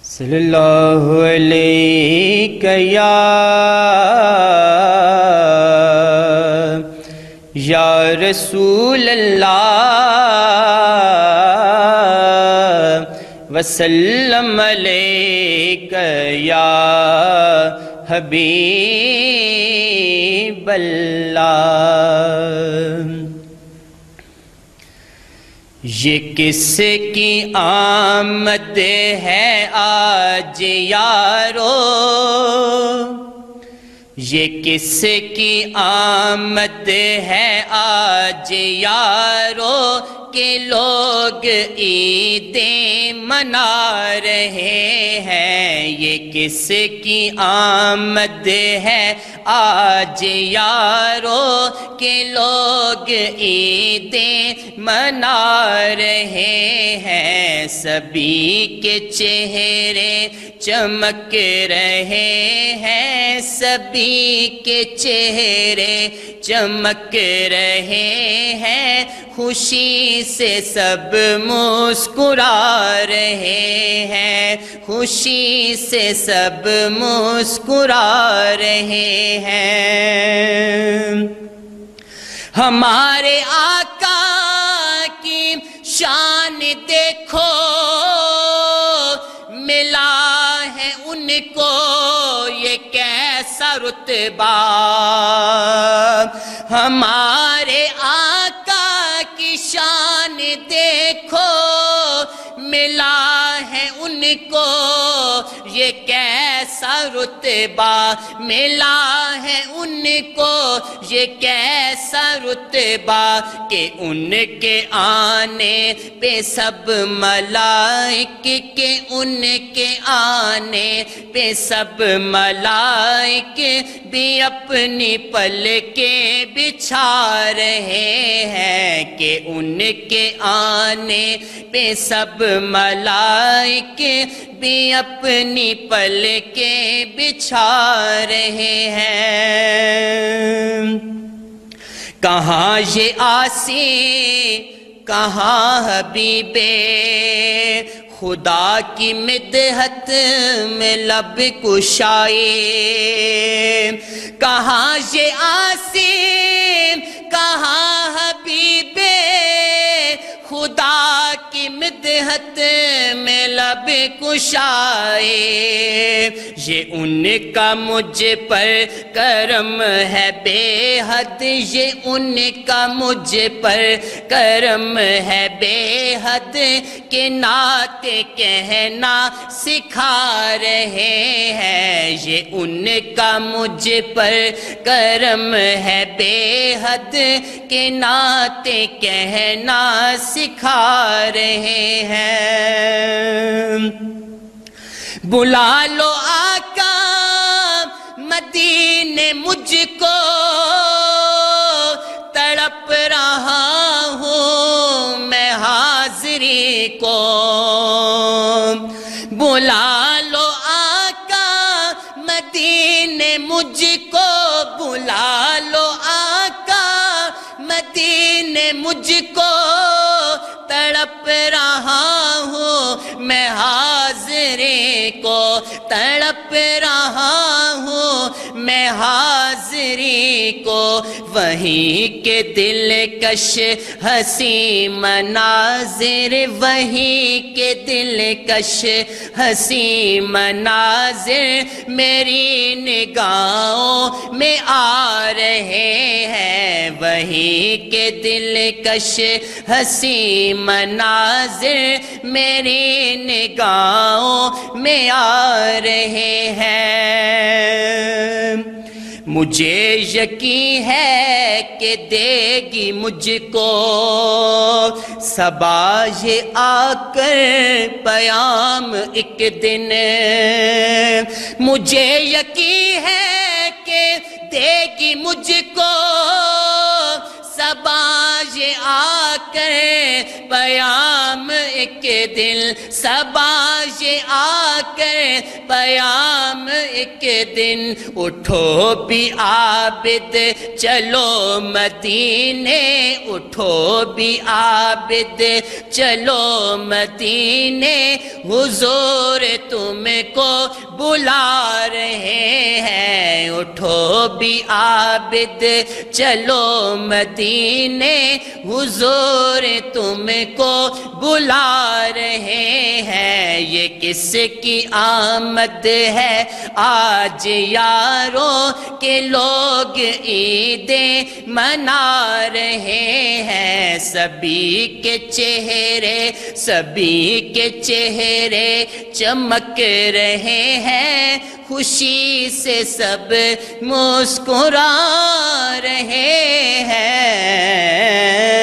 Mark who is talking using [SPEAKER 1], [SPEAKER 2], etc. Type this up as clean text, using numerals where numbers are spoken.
[SPEAKER 1] صلی اللہ علیہ یا رسول اللہ وسلم علیک یا حبیب اللہ۔ یہ کس کی آمد ہے آج یارو، یہ کس کی آمد ہے آج یارو، کہ لوگ عیدیں منا رہے ہیں۔ یہ کس کی آمد ہے آج یارو، کہ لوگ عیدیں منا رہے ہیں۔ سبھی کے چہرے چمک رہے ہیں، سبھی کے چہرے چمک رہے ہیں، خوشی سے سب مسکرا رہے ہیں، خوشی سے سب مسکرا رہے ہیں۔ ہمارے آقا کی شان دیکھو، ملا ہے ان کو یہ کیسا رتبہ۔ ہمارے آقا کی شان دیکھو، ملا ہے ان کو یہ کیسا رتبہ، ملا ہے ان کو یہ کیسا رتبہ، کہ ان کے آنے پہ سب ملائک، کہ ان کے آنے پہ سب ملائک بھی اپنی پلکیں بچھا رہے ہیں، کہ ان کے آنے پہ سب ملائک بھی اپنی پلکیں بچھا رہے ہیں۔ کہاں یہ آسی، کہاں حبیب خدا کی مدحت میں لب کشائے، کہاں یہ آسی، کہاں حبیب خدا کی مدحت میں لب کشائے۔ یہ ان کا مجھ پر کرم ہے بے حد، یہ ان کا مجھ پر کرم ہے بے حد، کہ نعت کہنا سکھا رہے ہیں۔ یہ ان کا مجھ پر کرم ہے بے حد، کہ نعت کہنا سکھا رہے ہیں۔ بلا لو آقا مدینے مجھ کو، تڑپ رہا ہوں میں حاضری کو۔ بلا لو آقا مدینے مجھ کو، بلا لو آقا مدینے مجھ کو، تڑپ رہا ہوں میں حاضری کو، تڑپ رہا ہوں میں حاضری کو۔ وہیں کے دلکش ہنسی مناظر، وہیں کے دلکش ہنسی مناظر میری نگاہوں میں آ رہے ہیں، وہیں کے دلکش ہنسی مناظر میری نگاہوں میں آ رہے ہیں۔ مجھے یقین ہے کہ دے گی مجھ کو صبا یہ آ کر پیام ایک دن، مجھے یقین ہے کہ دے گی مجھ کو صبا یہ آ کر پیام ایک دن، صبا یہ آ کر پیام ایک دن اٹھو بھی عابد چلو مدینے اٹھو بھی عابد چلو مدینے حضور تم کو بلا رہے ہیں اٹھو بھی عابد چلو مدینے حضور تم کو بلا رہے ہیں یہ کس کی آمد ہے آج یاروں کے لوگ عیدیں منا رہے ہیں سبھی کے چہرے چمک رہے ہیں خوشی سے سب مسکرا رہے ہیں